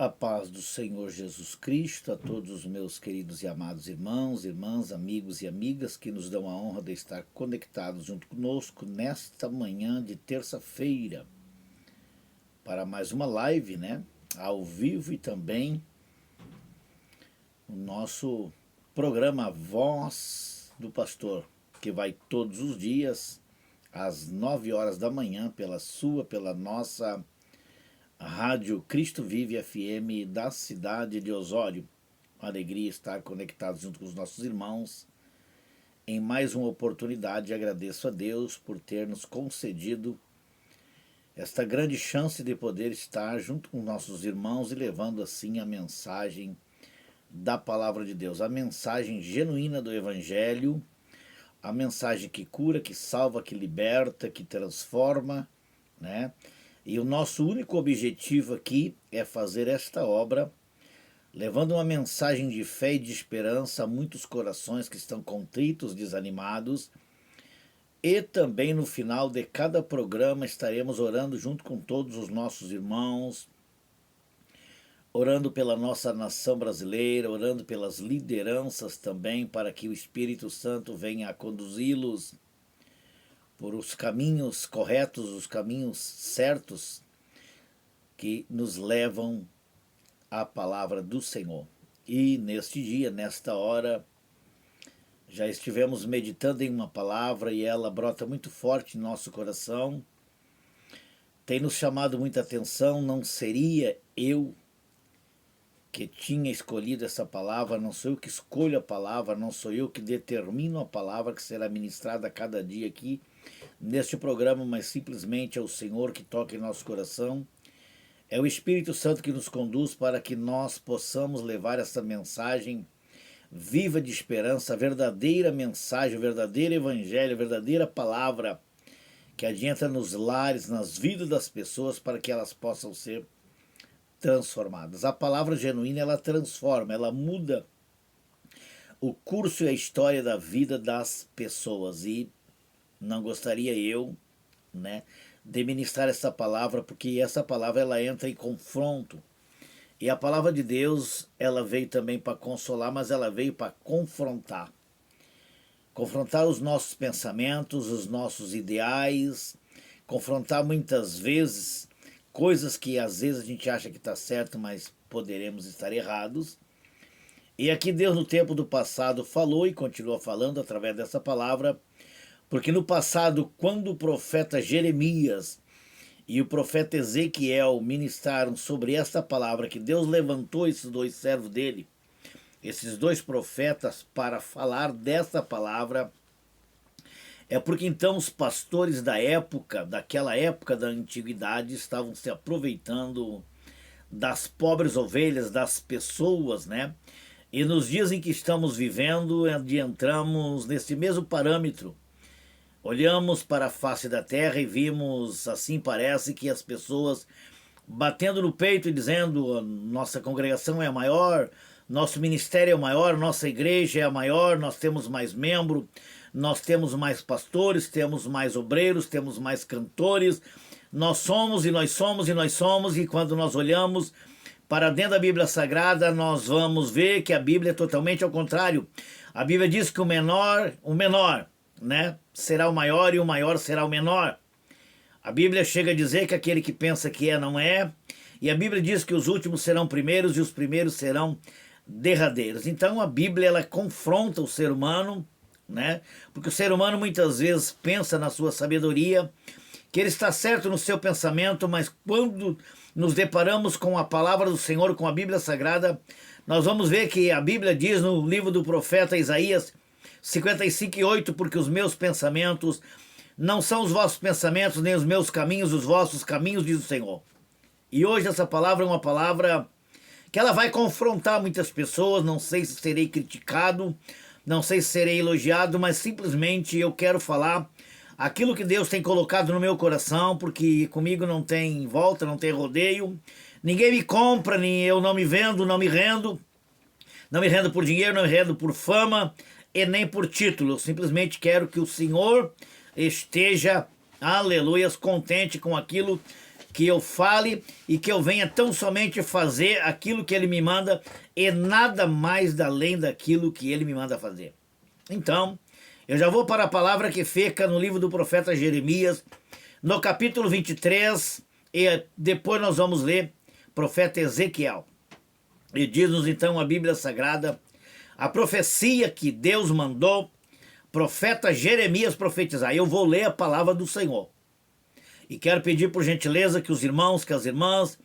A paz do Senhor Jesus Cristo a todos os meus queridos e amados irmãos, irmãs, amigos e amigas que nos dão a honra de estar conectados junto conosco nesta manhã de terça-feira para mais uma live, ao vivo, e também o nosso programa Voz do Pastor, que vai todos os dias às 9 horas da manhã pela nossa Rádio Cristo Vive FM da cidade de Osório. Uma alegria estar conectado junto com os nossos irmãos em mais uma oportunidade. Agradeço a Deus por ter nos concedido esta grande chance de poder estar junto com nossos irmãos e levando assim a mensagem da Palavra de Deus, a mensagem genuína do Evangelho, a mensagem que cura, que salva, que liberta, que transforma, E o nosso único objetivo aqui é fazer esta obra, levando uma mensagem de fé e de esperança a muitos corações que estão contritos, desanimados. E também no final de cada programa estaremos orando junto com todos os nossos irmãos, orando pela nossa nação brasileira, orando pelas lideranças também, para que o Espírito Santo venha a conduzi-los por os caminhos corretos, os caminhos certos que nos levam à palavra do Senhor. E neste dia, nesta hora, já estivemos meditando em uma palavra e ela brota muito forte em nosso coração. Tem nos chamado muita atenção. Não seria eu que tinha escolhido essa palavra, não sou eu que escolho a palavra, não sou eu que determino a palavra que será ministrada a cada dia aqui neste programa, mas simplesmente é o Senhor que toca em nosso coração. É o Espírito Santo que nos conduz para que nós possamos levar essa mensagem viva de esperança, a verdadeira mensagem, o verdadeiro evangelho, a verdadeira palavra que adianta nos lares, nas vidas das pessoas, para que elas possam ser transformadas. A palavra genuína, ela transforma, ela muda o curso e a história da vida das pessoas. E não gostaria eu, de ministrar essa palavra, porque essa palavra ela entra em confronto. E a palavra de Deus, ela veio também para consolar, mas ela veio para confrontar. Confrontar os nossos pensamentos, os nossos ideais, confrontar muitas vezes coisas que às vezes a gente acha que está certo, mas poderemos estar errados. E aqui Deus no tempo do passado falou e continua falando através dessa palavra, porque no passado, quando o profeta Jeremias e o profeta Ezequiel ministraram sobre esta palavra, que Deus levantou esses dois servos dele, esses dois profetas, para falar dessa palavra, é porque então os pastores daquela época da antiguidade, estavam se aproveitando das pobres ovelhas, das pessoas, E nos dias em que estamos vivendo, adentramos nesse mesmo parâmetro. Olhamos para a face da terra e vimos, assim parece, que as pessoas batendo no peito e dizendo: nossa congregação é a maior, nosso ministério é o maior, nossa igreja é a maior, nós temos mais membros, nós temos mais pastores, temos mais obreiros, temos mais cantores, nós somos e nós somos e nós somos. E quando nós olhamos para dentro da Bíblia Sagrada, nós vamos ver que a Bíblia é totalmente ao contrário. A Bíblia diz que o menor, será o maior, e o maior será o menor. A Bíblia chega a dizer que aquele que pensa que é, não é. E a Bíblia diz que os últimos serão primeiros e os primeiros serão derradeiros. Então a Bíblia, ela confronta o ser humano, porque o ser humano muitas vezes pensa na sua sabedoria, que ele está certo no seu pensamento, mas quando nos deparamos com a palavra do Senhor, com a Bíblia Sagrada, nós vamos ver que a Bíblia diz no livro do profeta Isaías 55:8, porque os meus pensamentos não são os vossos pensamentos, nem os meus caminhos, os vossos caminhos, diz o Senhor. E hoje essa palavra é uma palavra que ela vai confrontar muitas pessoas. Não sei se serei criticado, não sei se serei elogiado, mas simplesmente eu quero falar aquilo que Deus tem colocado no meu coração, porque comigo não tem volta, não tem rodeio. Ninguém me compra, nem eu não me vendo, não me rendo. Não me rendo por dinheiro, não me rendo por fama e nem por título. Eu simplesmente quero que o Senhor esteja, aleluias, contente com aquilo que eu fale e que eu venha tão somente fazer aquilo que ele me manda e nada mais além daquilo que ele me manda fazer. Então, eu já vou para a palavra que fica no livro do profeta Jeremias, no capítulo 23, e depois nós vamos ler profeta Ezequiel. E diz-nos então a Bíblia Sagrada, a profecia que Deus mandou profeta Jeremias profetizar. Eu vou ler a palavra do Senhor. E quero pedir por gentileza que os irmãos, que as irmãs,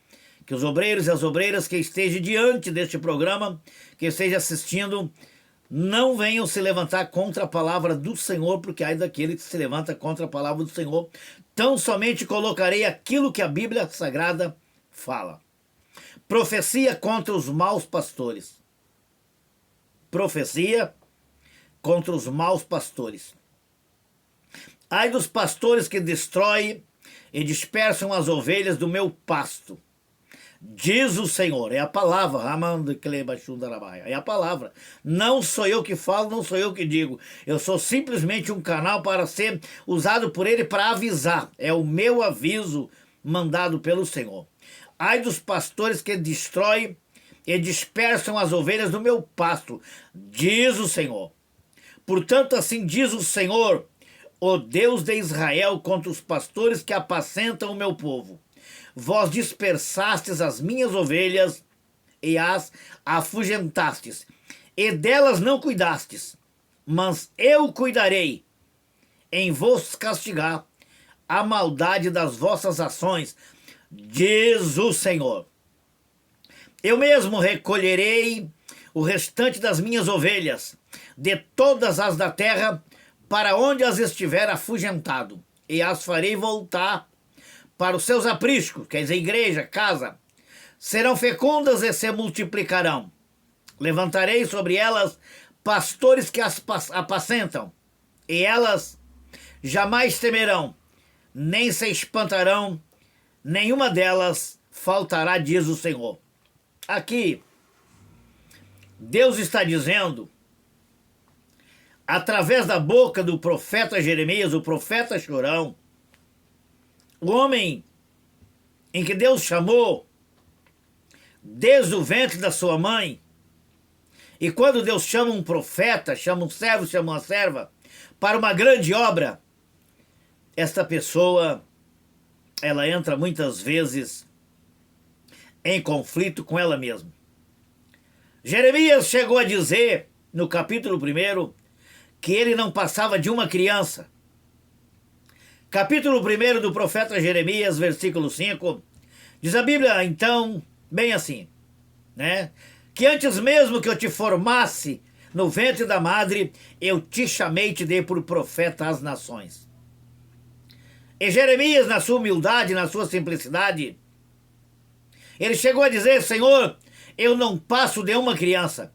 que os obreiros e as obreiras que estejam diante deste programa, que estejam assistindo, não venham se levantar contra a palavra do Senhor, porque ai daquele que se levanta contra a palavra do Senhor. Tão somente colocarei aquilo que a Bíblia Sagrada fala. Profecia contra os maus pastores. Profecia contra os maus pastores. Ai dos pastores que destroem e dispersam as ovelhas do meu pasto. Diz o Senhor, é a palavra, é a palavra. Não sou eu que falo, não sou eu que digo. Eu sou simplesmente um canal para ser usado por ele para avisar. É o meu aviso mandado pelo Senhor. Ai dos pastores que destroem e dispersam as ovelhas do meu pasto, diz o Senhor. Portanto, assim diz o Senhor, o Deus de Israel, contra os pastores que apacentam o meu povo. Vós dispersastes as minhas ovelhas e as afugentastes, e delas não cuidastes, mas eu cuidarei em vos castigar a maldade das vossas ações, diz o Senhor. Eu mesmo recolherei o restante das minhas ovelhas, de todas as da terra, para onde as estiver afugentado, e as farei voltar para os seus apriscos, quer dizer, igreja, casa. Serão fecundas e se multiplicarão. Levantarei sobre elas pastores que as apacentam, e elas jamais temerão, nem se espantarão, nenhuma delas faltará, diz o Senhor. Aqui, Deus está dizendo, através da boca do profeta Jeremias, o profeta chorão, o homem em que Deus chamou desde o ventre da sua mãe. E quando Deus chama um profeta, chama um servo, chama uma serva para uma grande obra, esta pessoa, ela entra muitas vezes em conflito com ela mesma. Jeremias chegou a dizer, no capítulo 1, que ele não passava de uma criança. Capítulo 1 do profeta Jeremias, versículo 5, diz a Bíblia, então, bem assim, né? Que antes mesmo que eu te formasse no ventre da madre, eu te chamei e te dei por profeta às nações. E Jeremias, na sua humildade, na sua simplicidade, ele chegou a dizer, Senhor, eu não passo de uma criança.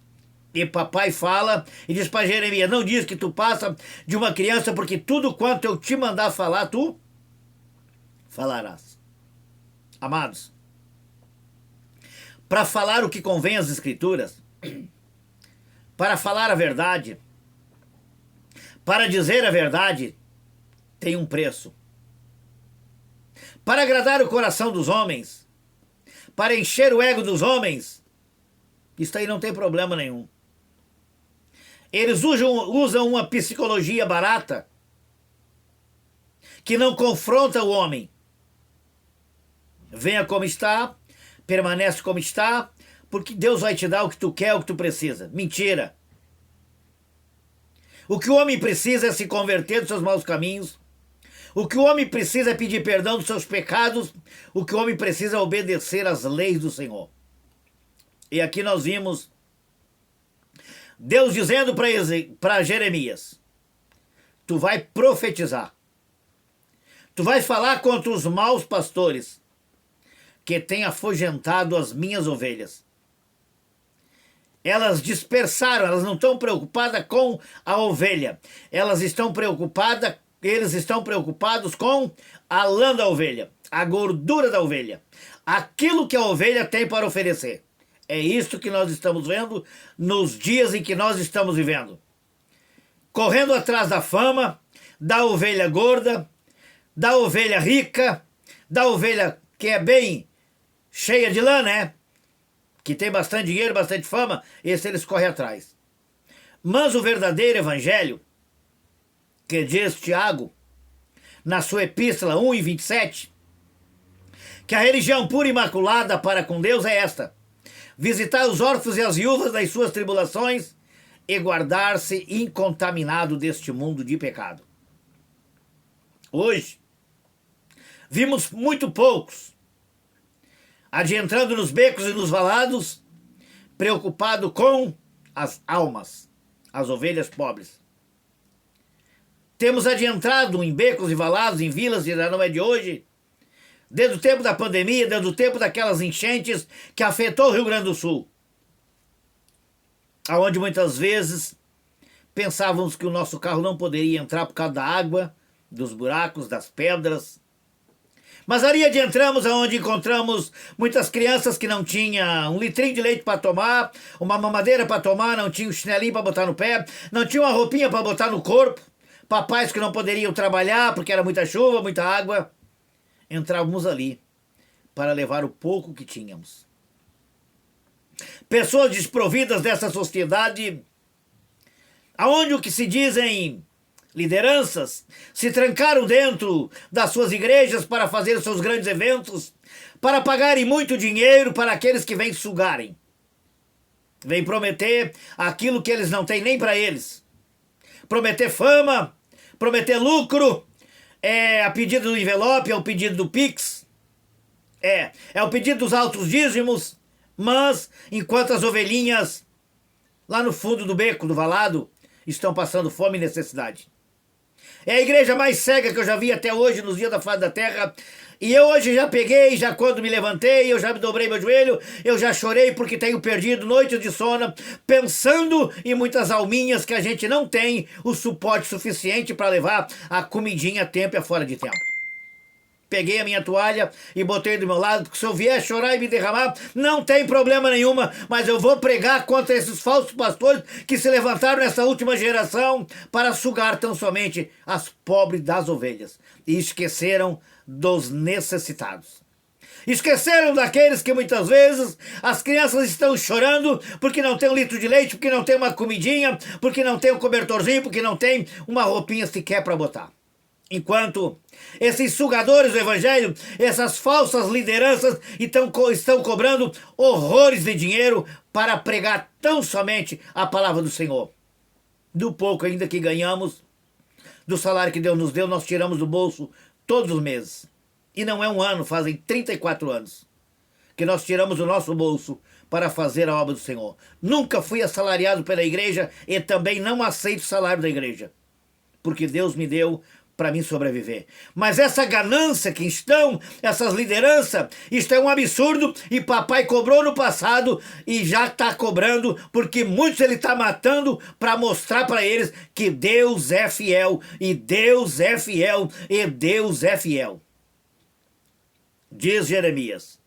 E papai fala e diz para Jeremias, não diz que tu passa de uma criança, porque tudo quanto eu te mandar falar, tu falarás. Amados, para falar o que convém às Escrituras, para falar a verdade, para dizer a verdade, tem um preço. Para agradar o coração dos homens, para encher o ego dos homens, isso aí não tem problema nenhum. Eles usam uma psicologia barata que não confronta o homem. Venha como está, permanece como está, porque Deus vai te dar o que tu quer, o que tu precisa. Mentira. O que o homem precisa é se converter dos seus maus caminhos. O que o homem precisa é pedir perdão dos seus pecados. O que o homem precisa é obedecer às leis do Senhor. E aqui nós vimos Deus dizendo para Jeremias, tu vai profetizar, tu vai falar contra os maus pastores que têm afugentado as minhas ovelhas. Elas dispersaram, elas não estão preocupadas com a ovelha, eles estão preocupados com a lã da ovelha, a gordura da ovelha, aquilo que a ovelha tem para oferecer. É isso que nós estamos vendo nos dias em que nós estamos vivendo. Correndo atrás da fama, da ovelha gorda, da ovelha rica, da ovelha que é bem cheia de lã, né? Que tem bastante dinheiro, bastante fama, esse eles correm atrás. Mas o verdadeiro evangelho, que diz Tiago, na sua epístola 1:27, que a religião pura e imaculada para com Deus é esta: visitar os órfãos e as viúvas das suas tribulações e guardar-se incontaminado deste mundo de pecado. Hoje, vimos muito poucos adentrando nos becos e nos valados, preocupado com as almas, as ovelhas pobres. Temos adentrado em becos e valados, em vilas, e já não é de hoje, desde o tempo da pandemia, desde o tempo daquelas enchentes que afetou o Rio Grande do Sul, aonde muitas vezes pensávamos que o nosso carro não poderia entrar por causa da água, dos buracos, das pedras. Mas ali adentramos aonde encontramos muitas crianças que não tinham um litrinho de leite para tomar, uma mamadeira para tomar, não tinham um chinelinho para botar no pé, não tinham uma roupinha para botar no corpo, papais que não poderiam trabalhar porque era muita chuva, muita água. Entrávamos ali para levar o pouco que tínhamos. Pessoas desprovidas dessa sociedade, aonde o que se dizem lideranças se trancaram dentro das suas igrejas para fazer os seus grandes eventos, para pagarem muito dinheiro para aqueles que vêm sugarem. Vêm prometer aquilo que eles não têm nem para eles. Prometer fama, prometer lucro, é a pedido do envelope, é o pedido do Pix, é o pedido dos altos dízimos, mas enquanto as ovelhinhas lá no fundo do beco, do valado, estão passando fome e necessidade. É a igreja mais cega que eu já vi até hoje nos dias da face da terra. E eu hoje já peguei, já quando me levantei, eu já me dobrei meu joelho, eu já chorei porque tenho perdido noites de sono, pensando em muitas alminhas que a gente não tem o suporte suficiente para levar a comidinha a tempo e a fora de tempo. Peguei a minha toalha e botei do meu lado, porque se eu vier chorar e me derramar, não tem problema nenhuma, mas eu vou pregar contra esses falsos pastores que se levantaram nessa última geração para sugar tão somente as pobres das ovelhas e esqueceram dos necessitados. Esqueceram daqueles que muitas vezes as crianças estão chorando porque não tem um litro de leite, porque não tem uma comidinha, porque não tem um cobertorzinho, porque não tem uma roupinha sequer para botar. Enquanto esses sugadores do evangelho, essas falsas lideranças estão cobrando horrores de dinheiro para pregar tão somente a palavra do Senhor. Do pouco ainda que ganhamos, do salário que Deus nos deu, nós tiramos do bolso todos os meses. E não é um ano, fazem 34 anos que nós tiramos do nosso bolso para fazer a obra do Senhor. Nunca fui assalariado pela igreja e também não aceito o salário da igreja, porque Deus me deu para mim sobreviver. Mas essa ganância que estão, essas lideranças, isto é um absurdo e papai cobrou no passado e já está cobrando, porque muitos ele está matando para mostrar para eles que Deus é fiel, e Deus é fiel, e Deus é fiel. Diz Jeremias: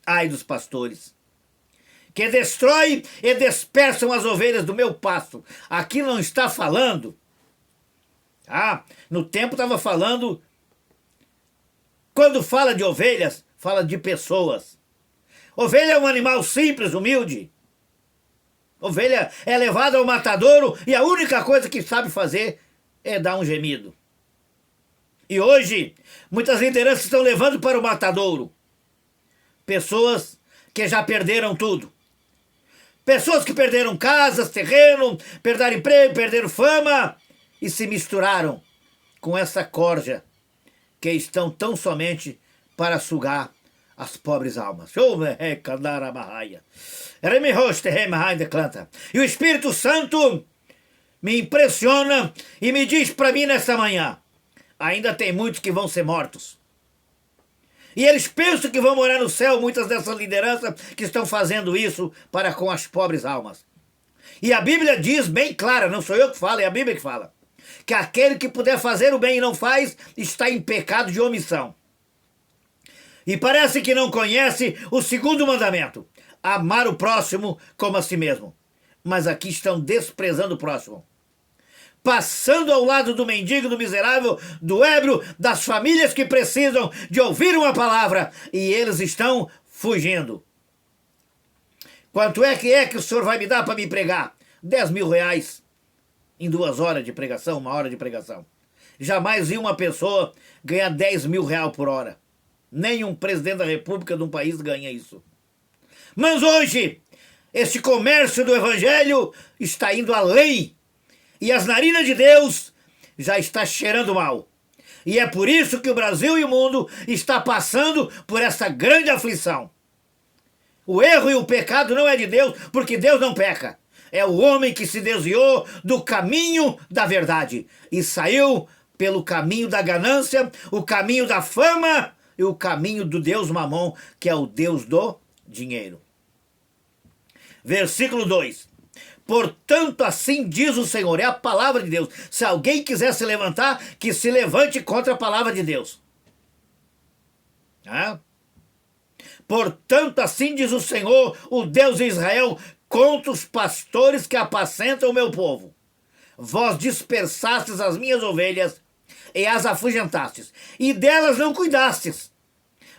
ai dos pastores, que destrói e dispersam as ovelhas do meu pasto. Aqui não está falando... no tempo estava falando, quando fala de ovelhas, fala de pessoas. Ovelha é um animal simples, humilde. Ovelha é levada ao matadouro e a única coisa que sabe fazer é dar um gemido. E hoje, muitas lideranças estão levando para o matadouro pessoas que já perderam tudo. Pessoas que perderam casas, terreno, perderam emprego, perderam fama e se misturaram com essa corja que estão tão somente para sugar as pobres almas. E o Espírito Santo me impressiona e me diz para mim nessa manhã: ainda tem muitos que vão ser mortos. E eles pensam que vão morar no céu, muitas dessas lideranças que estão fazendo isso para com as pobres almas. E a Bíblia diz bem clara, não sou eu que falo, é a Bíblia que fala, que aquele que puder fazer o bem e não faz, está em pecado de omissão. E parece que não conhece o segundo mandamento: amar o próximo como a si mesmo. Mas aqui estão desprezando o próximo. passando ao lado do mendigo, do miserável, do ébrio, das famílias que precisam de ouvir uma palavra, e eles estão fugindo. Quanto é que o senhor vai me dar para me pregar? 10 mil reais em 2 horas de pregação, 1 hora de pregação. Jamais vi uma pessoa ganhar 10 mil reais por hora. Nenhum presidente da república de um país ganha isso. Mas hoje, este comércio do evangelho está indo além. E as narinas de Deus já está cheirando mal. E é por isso que o Brasil e o mundo está passando por essa grande aflição. O erro e o pecado não é de Deus, porque Deus não peca. É o homem que se desviou do caminho da verdade e saiu pelo caminho da ganância, o caminho da fama e o caminho do Deus Mamon, que é o Deus do dinheiro. Versículo 2. Portanto, assim diz o Senhor, é a palavra de Deus. Se alguém quiser se levantar, que se levante contra a palavra de Deus. Portanto, assim diz o Senhor, o Deus de Israel, contra os pastores que apacentam o meu povo. Vós dispersastes as minhas ovelhas e as afugentastes, e delas não cuidastes.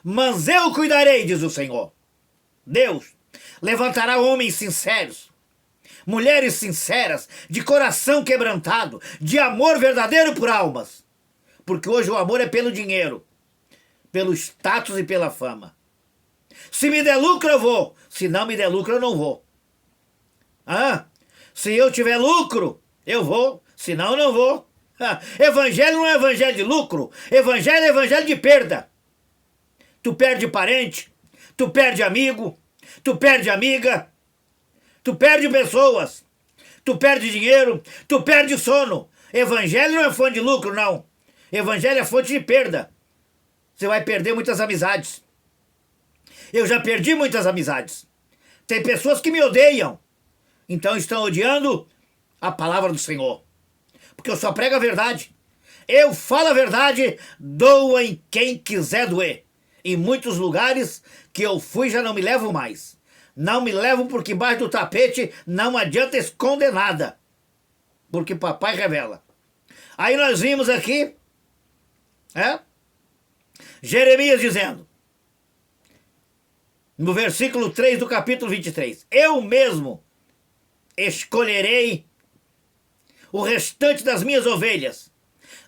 Mas eu cuidarei, diz o Senhor. Deus levantará homens sinceros, mulheres sinceras, de coração quebrantado, de amor verdadeiro por almas. Porque hoje o amor é pelo dinheiro, pelo status e pela fama. Se me der lucro, eu vou. Se não me der lucro, eu não vou. Se eu tiver lucro, eu vou. Se não, eu não vou. Evangelho não é evangelho de lucro. Evangelho é evangelho de perda. Tu perde parente, tu perde amigo, tu perde amiga, tu perde pessoas, tu perde dinheiro, tu perde sono. Evangelho não é fonte de lucro, não. Evangelho é fonte de perda. Você vai perder muitas amizades. Eu já perdi muitas amizades. Tem pessoas que me odeiam. Então estão odiando a palavra do Senhor. Porque eu só prego a verdade. Eu falo a verdade, doa em quem quiser doer. Em muitos lugares que eu fui já não me levo mais. Não me levo porque embaixo do tapete não adianta esconder nada. Porque papai revela. Aí nós vimos aqui, Jeremias dizendo, no versículo 3 do capítulo 23, eu mesmo escolherei o restante das minhas ovelhas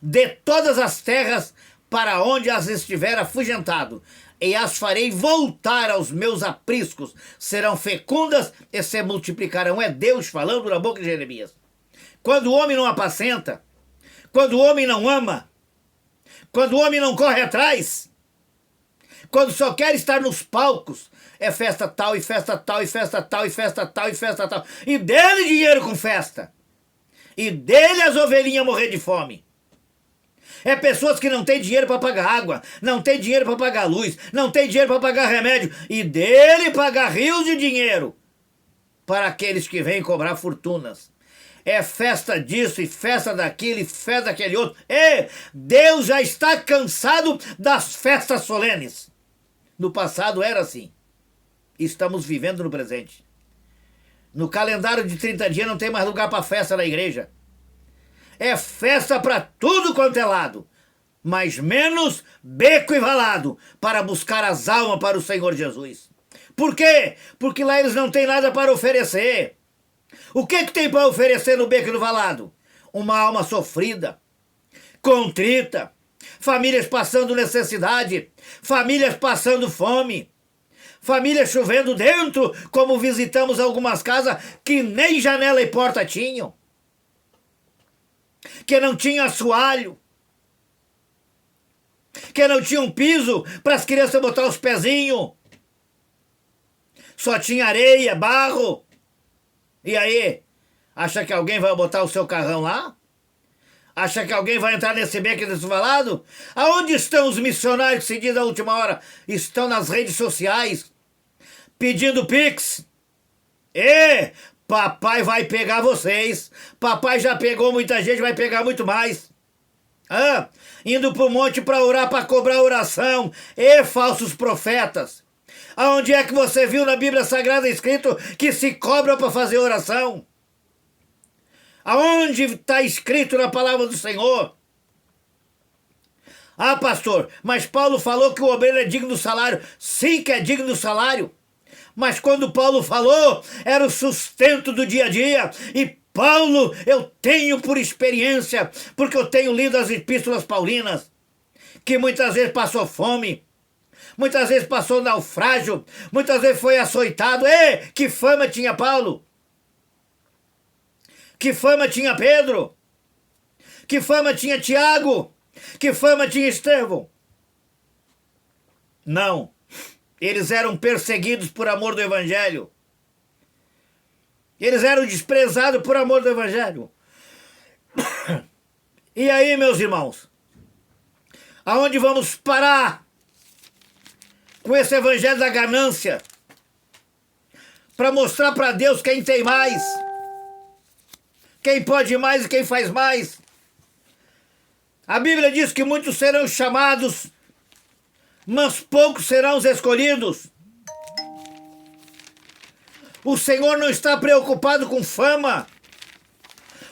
de todas as terras para onde as estiver afugentado, e as farei voltar aos meus apriscos, serão fecundas e se multiplicarão. É Deus falando na boca de Jeremias. Quando o homem não apacenta, quando o homem não ama, quando o homem não corre atrás, quando só quer estar nos palcos, é festa tal, e festa tal, e festa tal, e festa tal, e festa tal. E dele dinheiro com festa. E dele as ovelhinhas morrer de fome. É pessoas que não têm dinheiro para pagar água, não têm dinheiro para pagar luz, não têm dinheiro para pagar remédio. E dele pagar rios de dinheiro para aqueles que vêm cobrar fortunas. É festa disso, e festa daquilo, e festa daquele outro. Deus já está cansado das festas solenes. No passado era assim. Estamos vivendo no presente. No calendário de 30 dias não tem mais lugar para festa na igreja. É festa para tudo quanto é lado, mas menos beco e valado para buscar as almas para o Senhor Jesus. Por quê? Porque lá eles não têm nada para oferecer. O que tem para oferecer no beco e no valado? Uma alma sofrida, contrita, famílias passando necessidade, famílias passando fome, famílias chovendo dentro, como visitamos algumas casas que nem janela e porta tinham, que não tinha assoalho, que não tinha um piso para as crianças botar os pezinhos, só tinha areia, barro. E aí, acha que alguém vai botar o seu carrão lá? Acha que alguém vai entrar nesse beco desse valado? Aonde estão os missionários que se diz a última hora? Estão nas redes sociais, pedindo pix. Papai vai pegar vocês. Papai já pegou muita gente, vai pegar muito mais. Indo para o monte para orar, para cobrar oração. Falsos profetas. Aonde é que você viu na Bíblia Sagrada escrito que se cobra para fazer oração? Aonde está escrito na palavra do Senhor? Ah, pastor, mas Paulo falou que o obreiro é digno do salário. Sim que é digno do salário. Mas quando Paulo falou, era o sustento do dia a dia. E Paulo, eu tenho por experiência, porque eu tenho lido as epístolas paulinas, que muitas vezes passou fome, muitas vezes passou naufrágio, muitas vezes foi açoitado. E que fama tinha Paulo? Que fama tinha Pedro? Que fama tinha Tiago? Que fama tinha Estevão? Não. Eles eram perseguidos por amor do Evangelho. Eles eram desprezados por amor do Evangelho. E aí, meus irmãos? Aonde vamos parar com esse Evangelho da ganância? Para mostrar para Deus quem tem mais. Quem pode mais e quem faz mais. A Bíblia diz que muitos serão chamados, mas poucos serão os escolhidos. O Senhor não está preocupado com fama.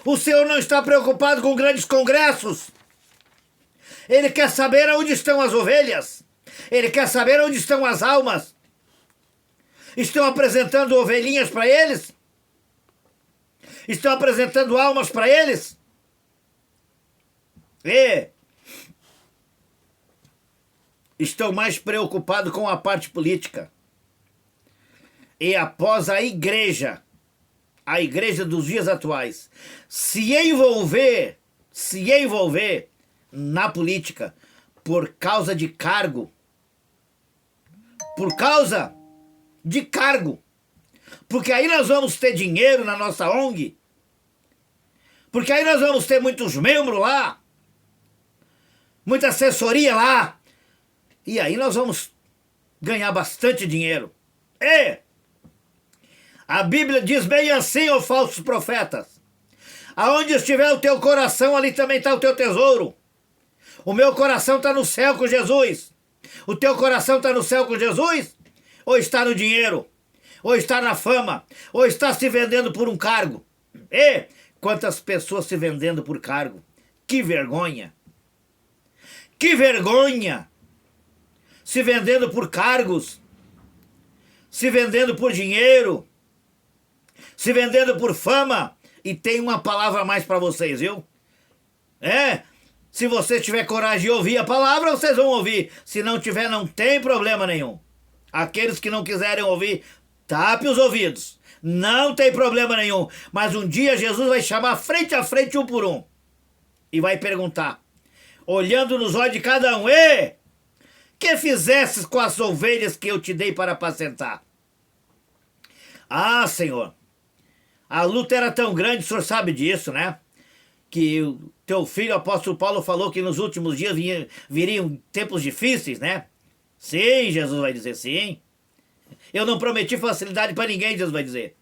O Senhor não está preocupado com grandes congressos. Ele quer saber onde estão as ovelhas. Ele quer saber onde estão as almas. Estão apresentando ovelhinhas para eles? Estão apresentando almas para eles? E estão mais preocupados com a parte política. E após a igreja dos dias atuais, se envolver na política por causa de cargo, porque aí nós vamos ter dinheiro na nossa ONG, porque aí nós vamos ter muitos membros lá, muita assessoria lá, e aí nós vamos ganhar bastante dinheiro. A Bíblia diz bem assim, ó falsos profetas: aonde estiver o teu coração, ali também está o teu tesouro. O meu coração está no céu com Jesus. O teu coração está no céu com Jesus? Ou está no dinheiro? Ou está na fama? Ou está se vendendo por um cargo? Quantas pessoas se vendendo por cargo? Que vergonha! Que vergonha! Se vendendo por cargos, se vendendo por dinheiro, se vendendo por fama. E tem uma palavra a mais para vocês, viu? Se você tiver coragem de ouvir a palavra, vocês vão ouvir. Se não tiver, não tem problema nenhum. Aqueles que não quiserem ouvir, tape os ouvidos. Não tem problema nenhum. Mas um dia Jesus vai chamar frente a frente um por um. E vai perguntar, olhando nos olhos de cada um: que fizesses com as ovelhas que eu te dei para apacentar? Ah, Senhor, a luta era tão grande, o Senhor sabe disso, né? Que o teu filho, o apóstolo Paulo, falou que nos últimos dias viriam tempos difíceis, né? Sim, Jesus vai dizer, sim. Eu não prometi facilidade para ninguém, Jesus vai dizer.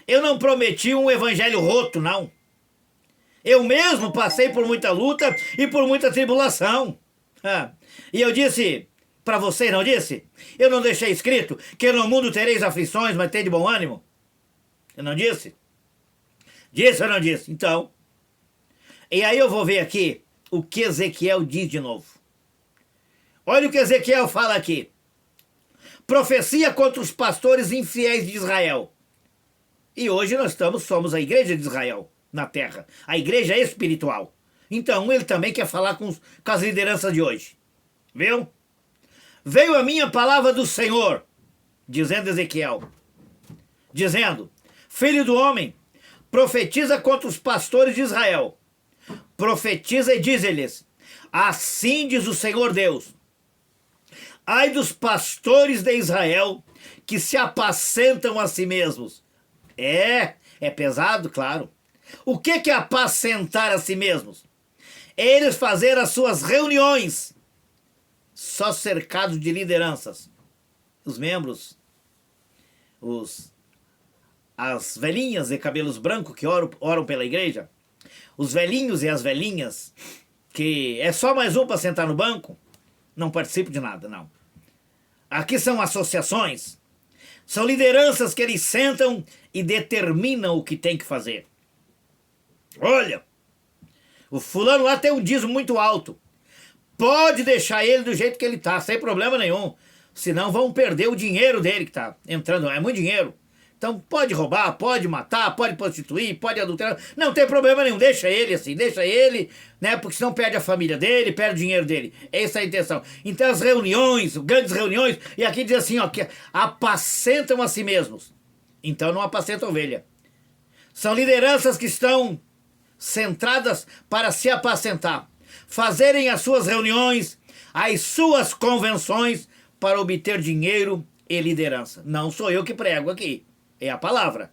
Eu não prometi um evangelho roto, não. Eu mesmo passei por muita luta e por muita tribulação. E eu disse para vocês, não disse? Eu não deixei escrito que no mundo tereis aflições, mas tem de bom ânimo? Eu não disse? Disse ou não disse? Então. E aí eu vou ver aqui o que Ezequiel diz de novo. Olha o que Ezequiel fala aqui. Profecia contra os pastores infiéis de Israel. E hoje nós somos a igreja de Israel na terra. A igreja espiritual. Então ele também quer falar com as lideranças de hoje. Viu? Veio a minha palavra do Senhor, dizendo Ezequiel, dizendo: filho do homem, profetiza contra os pastores de Israel. Profetiza e diz-lhes: assim diz o Senhor Deus: ai dos pastores de Israel que se apacentam a si mesmos. É pesado, claro. O que é apacentar a si mesmos? Eles fazer as suas reuniões só cercados de lideranças. Os membros, as velhinhas de cabelos brancos que oram pela igreja, os velhinhos e as velhinhas, que é só mais um para sentar no banco, não participam de nada, não. Aqui são associações, são lideranças que eles sentam e determinam o que tem que fazer. Olha, o fulano lá tem um dízimo muito alto. Pode deixar ele do jeito que ele tá, sem problema nenhum. Senão vão perder o dinheiro dele que tá entrando. É muito dinheiro. Então pode roubar, pode matar, pode prostituir, pode adulterar. Não tem problema nenhum. Deixa ele assim, deixa ele, né? Porque senão perde a família dele, perde o dinheiro dele. Essa é a intenção. Então as reuniões, grandes reuniões, e aqui diz assim, ó, que apacentam a si mesmos. Então não apacentam ovelha. São lideranças que estão centradas para se apacentar, fazerem as suas reuniões, as suas convenções para obter dinheiro e liderança. Não sou eu que prego aqui, é a palavra.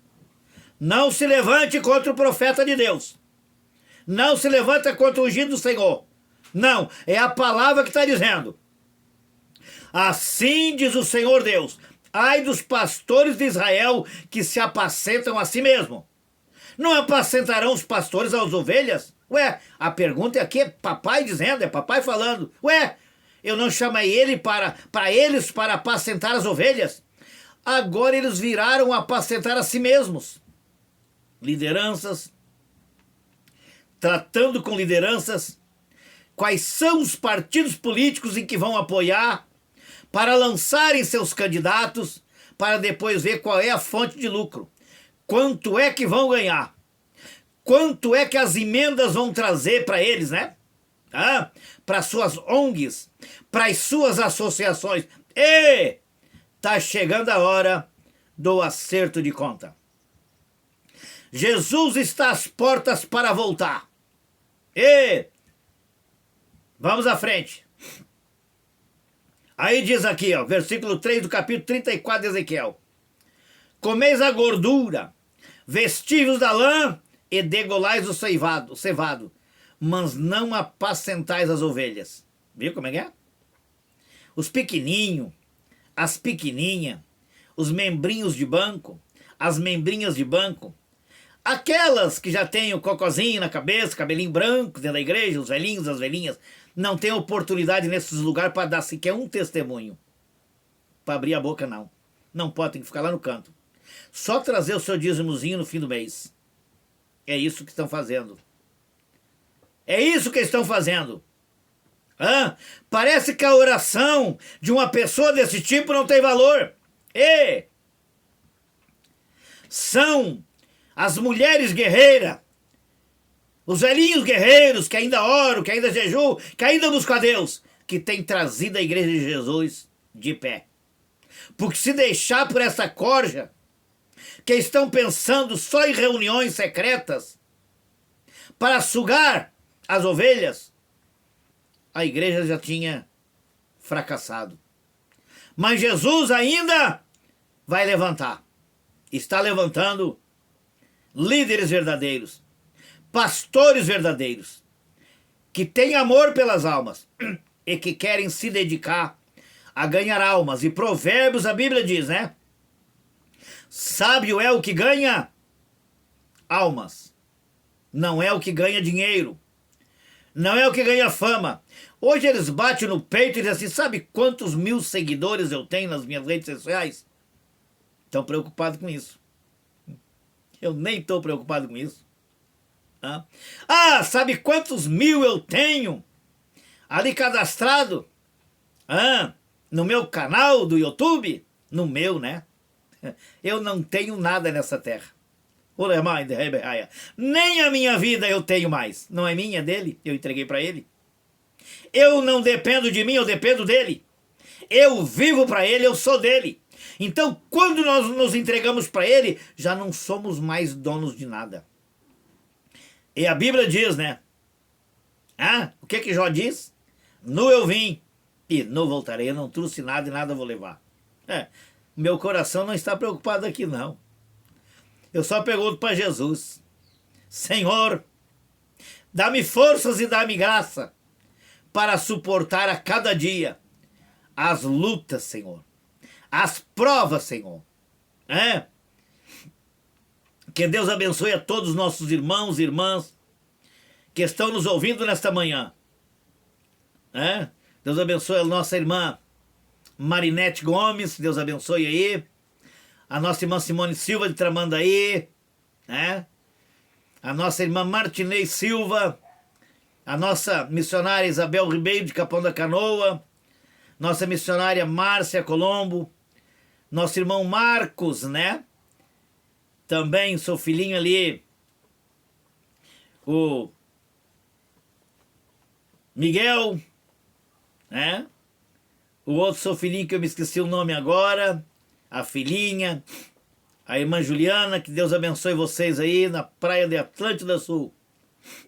Não se levante contra o profeta de Deus. Não se levanta contra o ungido do Senhor. Não, é a palavra que está dizendo. Assim diz o Senhor Deus: ai dos pastores de Israel que se apacentam a si mesmo. Não apacentarão os pastores as ovelhas? Ué, a pergunta aqui é papai dizendo, é papai falando. Ué, eu não chamei ele para eles para apacentar as ovelhas? Agora eles viraram a apacentar a si mesmos. Lideranças, tratando com lideranças, quais são os partidos políticos em que vão apoiar, para lançarem seus candidatos, para depois ver qual é a fonte de lucro. Quanto é que vão ganhar? Quanto é que as emendas vão trazer para eles, né? Para suas ONGs, para as suas associações. E tá chegando a hora do acerto de conta. Jesus está às portas para voltar. E vamos à frente. Aí diz aqui, ó, versículo 3 do capítulo 34 de Ezequiel: comeis a gordura, vestivos da lã e degolais o cevado, mas não apacentais as ovelhas. Viu como é que é? Os pequenininhos, as pequenininhas, os membrinhos de banco, as membrinhas de banco, aquelas que já têm o cocozinho na cabeça, cabelinho branco dentro da igreja, os velhinhos, as velhinhas, não têm oportunidade nesses lugares para dar sequer um testemunho. Para abrir a boca, não. Não pode, tem que ficar lá no canto. Só trazer o seu dízimozinho no fim do mês. É isso que estão fazendo. É isso que estão fazendo. Parece que a oração de uma pessoa desse tipo não tem valor. E são as mulheres guerreiras, os velhinhos guerreiros que ainda oram, que ainda jejuam, que ainda buscam a Deus, que tem trazido a igreja de Jesus de pé. Porque se deixar por essa corja, que estão pensando só em reuniões secretas para sugar as ovelhas, a igreja já tinha fracassado. Mas Jesus ainda vai levantar. Está levantando líderes verdadeiros, pastores verdadeiros, que têm amor pelas almas e que querem se dedicar a ganhar almas. E Provérbios, a Bíblia diz, né? Sábio é o que ganha almas, não é o que ganha dinheiro, não é o que ganha fama. Hoje eles batem no peito e dizem assim: sabe quantos 1000 seguidores eu tenho nas minhas redes sociais? Estão preocupados com isso. Eu nem estou preocupado com isso. Sabe quantos 1000 eu tenho ali cadastrado? No meu canal do YouTube? No meu, né? Eu não tenho nada nessa terra. Nem a minha vida eu tenho mais. Não é minha, é dele. Eu entreguei para ele. Eu não dependo de mim, eu dependo dele. Eu vivo para ele, eu sou dele. Então, quando nós nos entregamos para ele, já não somos mais donos de nada. E a Bíblia diz, né? O que Jó diz? Nu eu vim e nu voltarei. Eu não trouxe nada e nada vou levar. Meu coração não está preocupado aqui, não. Eu só pergunto para Jesus: Senhor, dá-me forças e dá-me graça para suportar a cada dia as lutas, Senhor, as provas, Senhor. Que Deus abençoe a todos os nossos irmãos e irmãs que estão nos ouvindo nesta manhã. Deus abençoe a nossa irmã Marinete Gomes, Deus abençoe aí. A nossa irmã Simone Silva de Tramandaí, a nossa irmã Martinez Silva, a nossa missionária Isabel Ribeiro de Capão da Canoa, nossa missionária Márcia Colombo, nosso irmão Marcos, né? Também seu filhinho ali, o Miguel, né? O outro seu filhinho que eu me esqueci o nome agora, a filhinha, a irmã Juliana, que Deus abençoe vocês aí na praia de Atlântida Sul.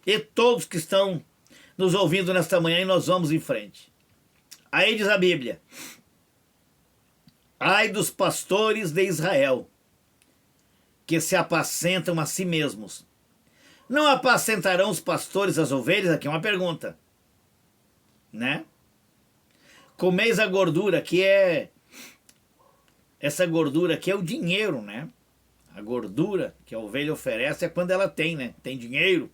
E todos que estão nos ouvindo nesta manhã, e nós vamos em frente. Aí diz a Bíblia: ai dos pastores de Israel, que se apacentam a si mesmos. Não apacentarão os pastores as ovelhas? Aqui é uma pergunta, né? Comeis a gordura, que é... essa gordura aqui é o dinheiro, né? A gordura que a ovelha oferece é quando ela tem, né? Tem dinheiro,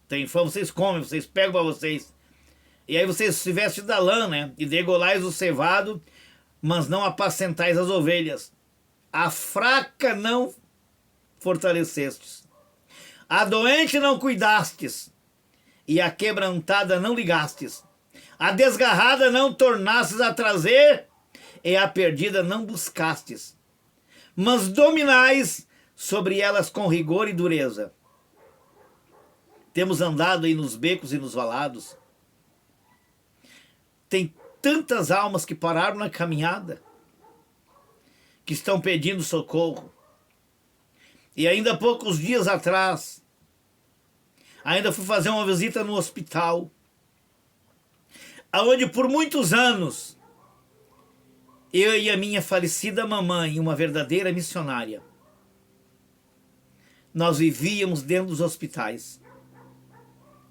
tem fome, vocês comem, vocês pegam para vocês. E aí vocês se vestem da lã, né? E degolais o cevado, mas não apacentais as ovelhas. A fraca não fortalecestes, a doente não cuidastes, e a quebrantada não ligastes, a desgarrada não tornastes a trazer, e a perdida não buscastes, mas dominais sobre elas com rigor e dureza. Temos andado aí nos becos e nos valados. Tem tantas almas que pararam na caminhada, que estão pedindo socorro. E ainda há poucos dias atrás, ainda fui fazer uma visita no hospital, onde por muitos anos, eu e a minha falecida mamãe, uma verdadeira missionária, nós vivíamos dentro dos hospitais,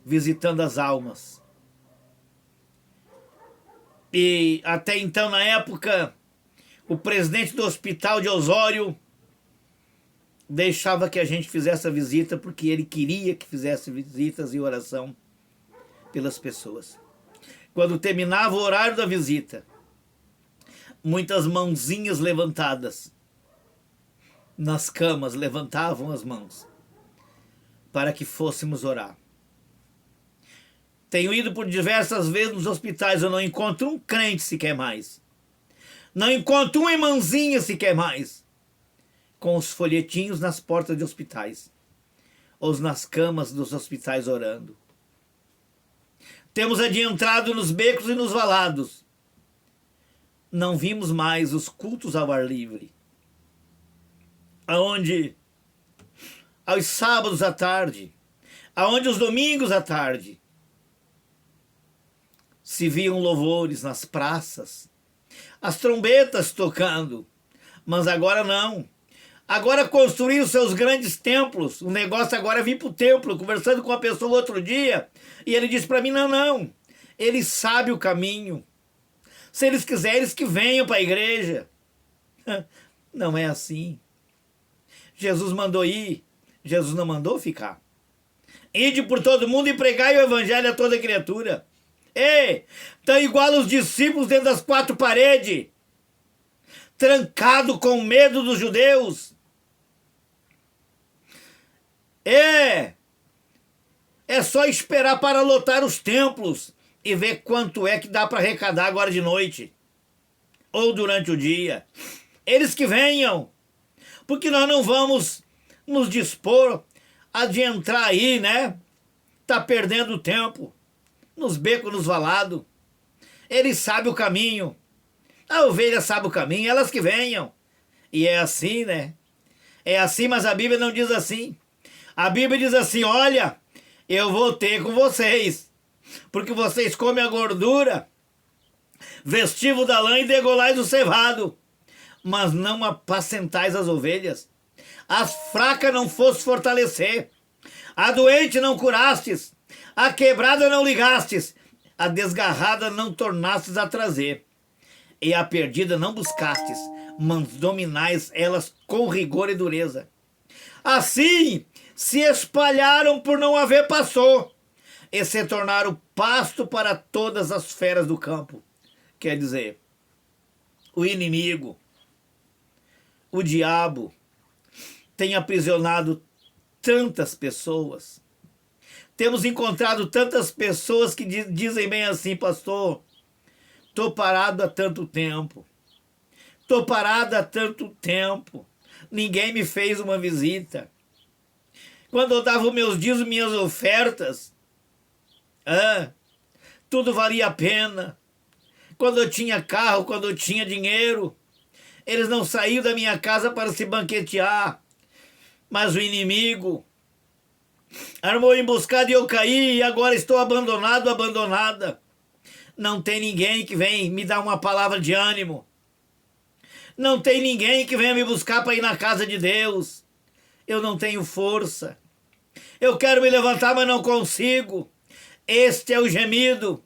visitando as almas. E até então, na época, o presidente do hospital de Osório deixava que a gente fizesse a visita, porque ele queria que fizesse visitas e oração pelas pessoas. Quando terminava o horário da visita, muitas mãozinhas levantadas nas camas levantavam as mãos para que fôssemos orar. Tenho ido por diversas vezes nos hospitais, eu não encontro um crente sequer mais. Não encontro uma irmãzinha sequer mais com os folhetinhos nas portas de hospitais, ou nas camas dos hospitais orando. Temos adentrado nos becos e nos valados. Não vimos mais os cultos ao ar livre, aonde aos sábados à tarde, aonde os domingos à tarde se viam louvores nas praças, as trombetas tocando, mas agora não. Agora construir os seus grandes templos. O negócio agora é vir para o templo. Conversando com uma pessoa outro dia, e ele disse para mim, não, ele sabe o caminho. Se eles quiserem, eles que venham para a igreja. Não é assim. Jesus mandou ir, Jesus não mandou ficar. Ide por todo mundo e pregai o evangelho a toda criatura. Ei, estão igual os discípulos dentro das quatro paredes, trancado com medo dos judeus. É só esperar para lotar os templos e ver quanto é que dá para arrecadar agora de noite ou durante o dia. Eles que venham, porque nós não vamos nos dispor a de entrar aí, né? Tá perdendo tempo nos becos, nos valados. Eles sabem o caminho. A ovelha sabe o caminho, elas que venham. E é assim, né? É assim, mas a Bíblia não diz assim. A Bíblia diz assim, olha, eu vou ter com vocês, porque vocês comem a gordura, vestível da lã e degolais o cevado, mas não apacentais as ovelhas. As fracas não fosse fortalecer, a doente não curastes, a quebrada não ligastes, a desgarrada não tornastes a trazer, e a perdida não buscastes, mas dominais elas com rigor e dureza. Assim se espalharam por não haver pastor, e se tornaram pasto para todas as feras do campo. Quer dizer, o inimigo, o diabo, tem aprisionado tantas pessoas. Temos encontrado tantas pessoas que dizem bem assim: pastor, estou parado há tanto tempo. Estou parado há tanto tempo. Ninguém me fez uma visita. Quando eu dava os meus dízimos, minhas ofertas, tudo valia a pena. Quando eu tinha carro, quando eu tinha dinheiro, eles não saíam da minha casa para se banquetear. Mas o inimigo armou emboscada e eu caí, e agora estou abandonado, abandonada. Não tem ninguém que vem me dar uma palavra de ânimo. Não tem ninguém que venha me buscar para ir na casa de Deus. Eu não tenho força. Eu quero me levantar, mas não consigo. Este é o gemido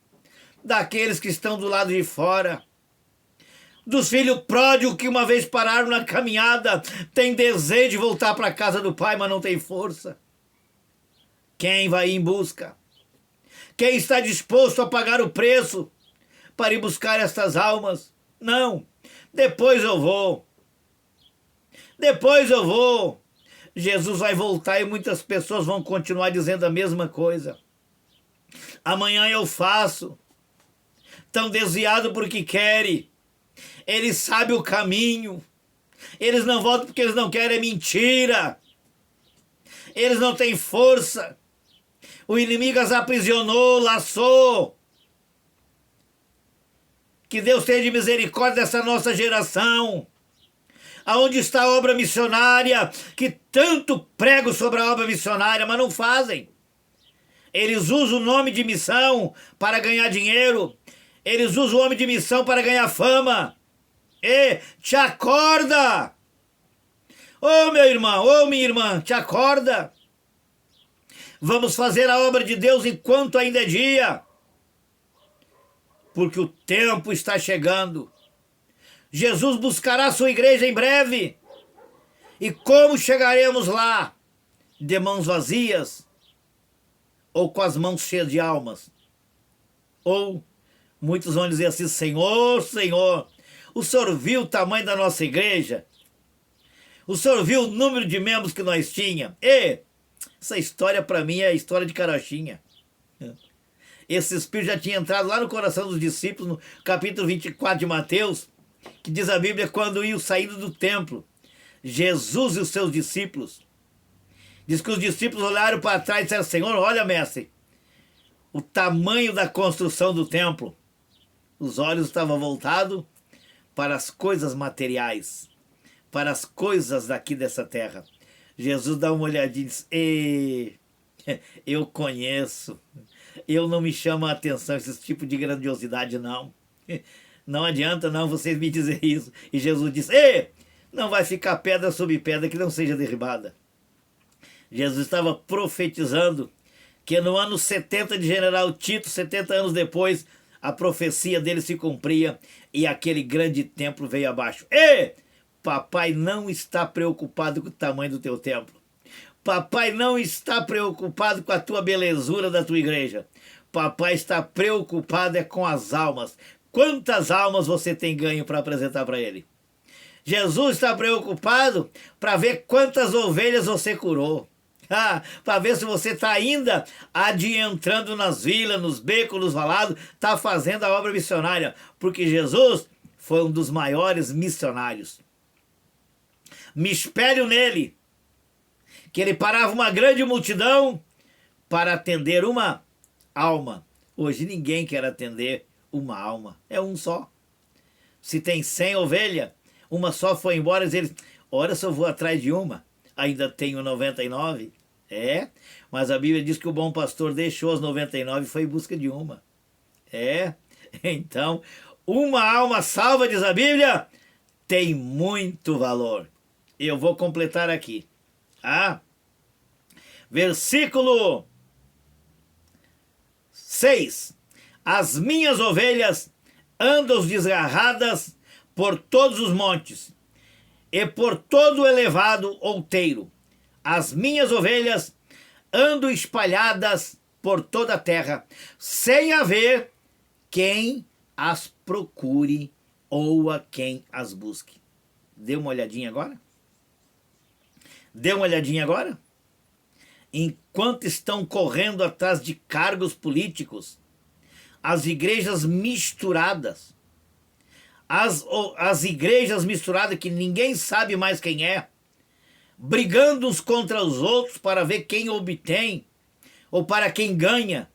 daqueles que estão do lado de fora. Dos filhos pródigos que uma vez pararam na caminhada, tem desejo de voltar para a casa do pai, mas não tem força. Quem vai em busca? Quem está disposto a pagar o preço para ir buscar estas almas? Não, depois eu vou. Depois eu vou. Jesus vai voltar e muitas pessoas vão continuar dizendo a mesma coisa. Amanhã eu faço. Tão desviado porque querem. Eles sabem o caminho. Eles não voltam porque eles não querem, é mentira. Eles não têm força. O inimigo as aprisionou, laçou. Que Deus tenha de misericórdia dessa nossa geração. Aonde está a obra missionária? Que tanto prego sobre a obra missionária, mas não fazem. Eles usam o nome de missão para ganhar dinheiro. Eles usam o nome de missão para ganhar fama. E te acorda! Ô meu irmão, ô minha irmã, te acorda! Vamos fazer a obra de Deus enquanto ainda é dia. Porque o tempo está chegando. Jesus buscará a sua igreja em breve. E como chegaremos lá? De mãos vazias? Ou com as mãos cheias de almas? Ou muitos vão dizer assim: Senhor, Senhor, o Senhor viu o tamanho da nossa igreja? O Senhor viu o número de membros que nós tínhamos? E essa história para mim é a história de carochinha. Esse espírito já tinha entrado lá no coração dos discípulos, no capítulo 24 de Mateus, que diz a Bíblia, quando iam saindo do templo, Jesus e os seus discípulos. Diz que os discípulos olharam para trás e disseram: Senhor, olha, mestre, o tamanho da construção do templo. Os olhos estavam voltados para as coisas materiais, para as coisas daqui dessa terra. Jesus dá uma olhadinha e diz: eu conheço, eu não me chamo a atenção esse tipo de grandiosidade, não. Não adianta não vocês me dizer isso. E Jesus diz: não vai ficar pedra sobre pedra que não seja derribada. Jesus estava profetizando que no ano 70 de General Tito, 70 anos depois, a profecia dele se cumpria e aquele grande templo veio abaixo. Papai não está preocupado com o tamanho do teu templo. Papai não está preocupado com a tua belezura da tua igreja. Papai está preocupado com as almas. Quantas almas você tem ganho para apresentar para ele? Jesus está preocupado para ver quantas ovelhas você curou. Para ver se você está ainda adentrando nas vilas, nos becos, nos valados, está fazendo a obra missionária. Porque Jesus foi um dos maiores missionários. Me espelho nele, que ele parava uma grande multidão para atender uma alma. Hoje ninguém quer atender uma alma, é um só. Se tem 100 ovelhas, uma só foi embora, eles, ora se eu vou atrás de uma, ainda tenho 99. Mas a Bíblia diz que o bom pastor deixou as 99 e foi em busca de uma. Então, uma alma salva, diz a Bíblia, tem muito valor. Eu vou completar aqui. Versículo 6. As minhas ovelhas andam desgarradas por todos os montes e por todo o elevado outeiro. As minhas ovelhas andam espalhadas por toda a terra, sem haver quem as procure ou a quem as busque. Dê uma olhadinha agora? Dê uma olhadinha agora? enquanto estão correndo atrás de cargos políticos, as igrejas misturadas, as igrejas misturadas que ninguém sabe mais quem é, brigando uns contra os outros para ver quem obtém, ou para quem ganha,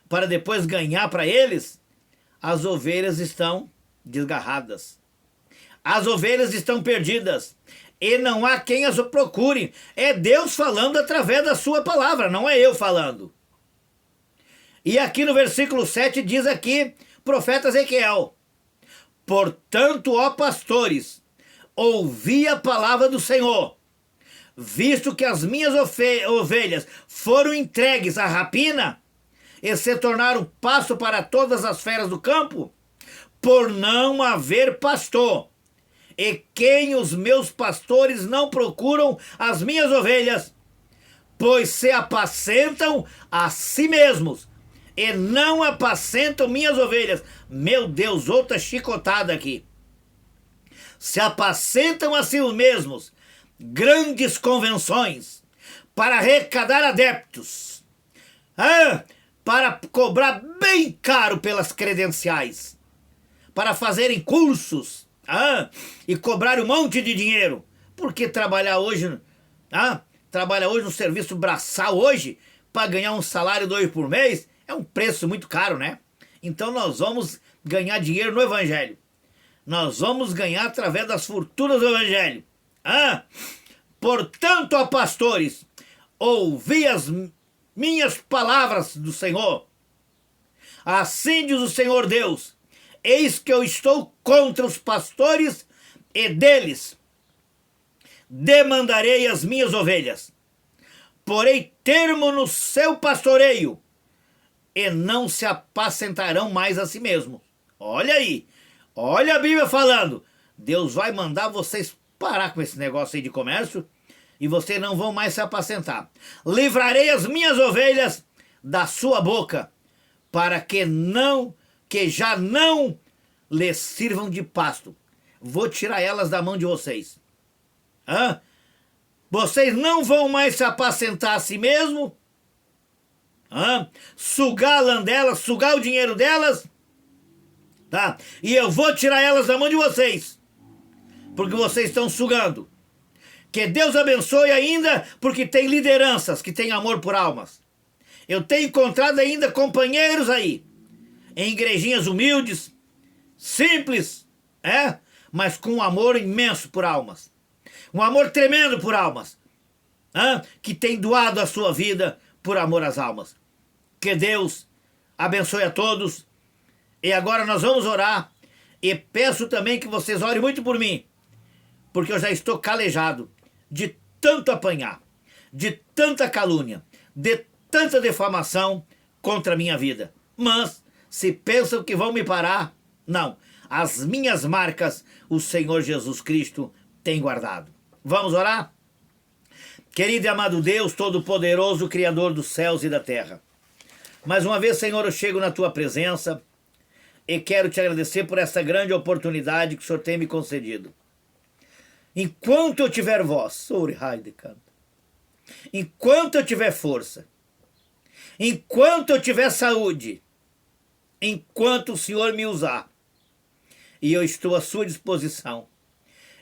para depois ganhar para eles, as ovelhas estão desgarradas. As ovelhas estão perdidas. E não há quem as procure. É Deus falando através da sua palavra, não é eu falando. E aqui no versículo 7 diz aqui, profeta Ezequiel: portanto, ó pastores, ouvi a palavra do Senhor, visto que as minhas ovelhas foram entregues à rapina e se tornaram pasto para todas as feras do campo, por não haver pastor, e quem os meus pastores não procuram as minhas ovelhas, pois se apacentam a si mesmos, e não apacentam minhas ovelhas. Meu Deus, outra chicotada aqui. Se apacentam a si mesmos, grandes convenções, para arrecadar adeptos, para cobrar bem caro pelas credenciais, para fazerem cursos, e cobrar um monte de dinheiro. Porque trabalhar hoje, trabalhar hoje no serviço braçal hoje, para ganhar um salário 2 por mês, é um preço muito caro, né? Então nós vamos ganhar dinheiro no Evangelho. Nós vamos ganhar através das fortunas do Evangelho. Portanto, ó pastores, ouvi as minhas palavras do Senhor. Assim diz o Senhor Deus: eis que eu estou contra os pastores, e deles demandarei as minhas ovelhas. Porei termo no seu pastoreio, e não se apacentarão mais a si mesmos. Olha aí, olha a Bíblia falando. Deus vai mandar vocês parar com esse negócio aí de comércio, e vocês não vão mais se apacentar. Livrarei as minhas ovelhas da sua boca, para que já não lhes sirvam de pasto. Vou tirar elas da mão de vocês. Vocês não vão mais se apacentar a si mesmo, sugar a lã delas, sugar o dinheiro delas, tá? E eu vou tirar elas da mão de vocês, porque vocês estão sugando. Que Deus abençoe ainda, porque tem lideranças que têm amor por almas. Eu tenho encontrado ainda companheiros aí, em igrejinhas humildes, simples, mas com um amor imenso por almas. Um amor tremendo por almas, que tem doado a sua vida por amor às almas. Que Deus abençoe a todos. E agora nós vamos orar. E peço também que vocês orem muito por mim, porque eu já estou calejado de tanto apanhar, de tanta calúnia, de tanta defamação contra a minha vida. Mas, se pensam que vão me parar, não. As minhas marcas, o Senhor Jesus Cristo tem guardado. Vamos orar? Querido e amado Deus, Todo-Poderoso, Criador dos céus e da terra, mais uma vez, Senhor, eu chego na Tua presença e quero Te agradecer por essa grande oportunidade que o Senhor tem me concedido. Enquanto eu tiver voz, enquanto eu tiver força, enquanto eu tiver saúde, enquanto o Senhor me usar, e eu estou à sua disposição,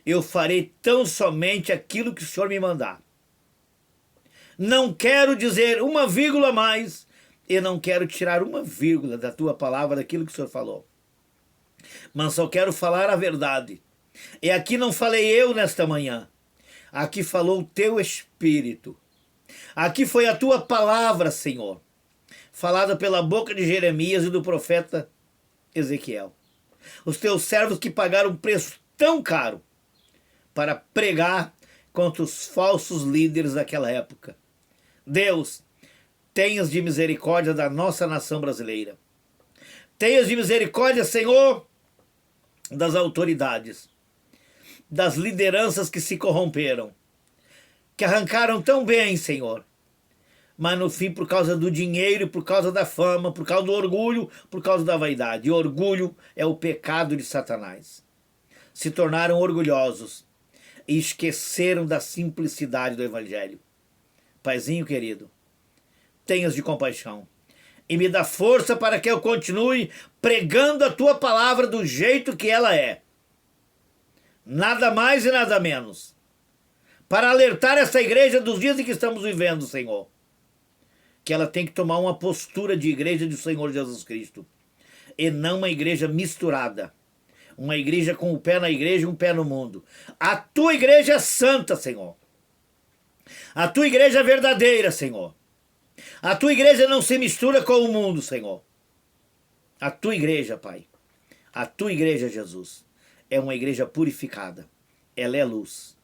eu farei tão somente aquilo que o Senhor me mandar. Não quero dizer uma vírgula a mais, e não quero tirar uma vírgula da tua palavra, daquilo que o Senhor falou. Mas só quero falar a verdade. E aqui não falei eu nesta manhã. Aqui falou o teu Espírito. Aqui foi a tua palavra, Senhor, falada pela boca de Jeremias e do profeta Ezequiel. Os teus servos que pagaram um preço tão caro para pregar contra os falsos líderes daquela época. Deus, tenhas de misericórdia da nossa nação brasileira. Tenhas de misericórdia, Senhor, das autoridades, das lideranças que se corromperam, que arrancaram tão bem, Senhor, mas no fim, por causa do dinheiro, por causa da fama, por causa do orgulho, por causa da vaidade. E orgulho é o pecado de Satanás. Se tornaram orgulhosos e esqueceram da simplicidade do Evangelho. Paizinho querido, tenhas de compaixão. E me dá força para que eu continue pregando a tua palavra do jeito que ela é. Nada mais e nada menos. Para alertar essa igreja dos dias em que estamos vivendo, Senhor. Que ela tem que tomar uma postura de igreja do Senhor Jesus Cristo. E não uma igreja misturada. Uma igreja com um pé na igreja e um pé no mundo. A tua igreja é santa, Senhor. A tua igreja é verdadeira, Senhor. A tua igreja não se mistura com o mundo, Senhor. A tua igreja, Pai. A tua igreja, Jesus, é uma igreja purificada. Ela é luz.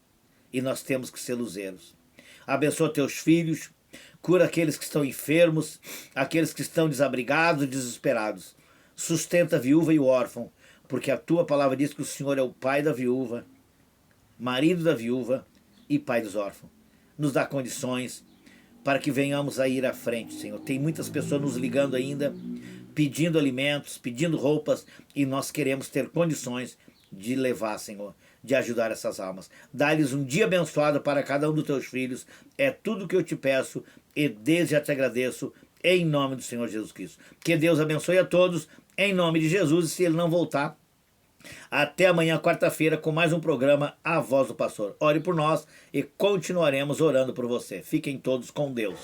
E nós temos que ser luzeiros. Abençoa teus filhos. Cura aqueles que estão enfermos. Aqueles que estão desabrigados, desesperados. Sustenta a viúva e o órfão. Porque a tua palavra diz que o Senhor é o pai da viúva, marido da viúva e pai dos órfãos. Nos dá condições para que venhamos a ir à frente, Senhor. Tem muitas pessoas nos ligando ainda, pedindo alimentos, pedindo roupas, e nós queremos ter condições de levar, Senhor, de ajudar essas almas. Dá-lhes um dia abençoado para cada um dos teus filhos. É tudo que eu te peço e desde já te agradeço, em nome do Senhor Jesus Cristo. Que Deus abençoe a todos, em nome de Jesus, e se Ele não voltar, até amanhã, quarta-feira, com mais um programa A Voz do Pastor. Ore por nós e continuaremos orando por você. Fiquem todos com Deus.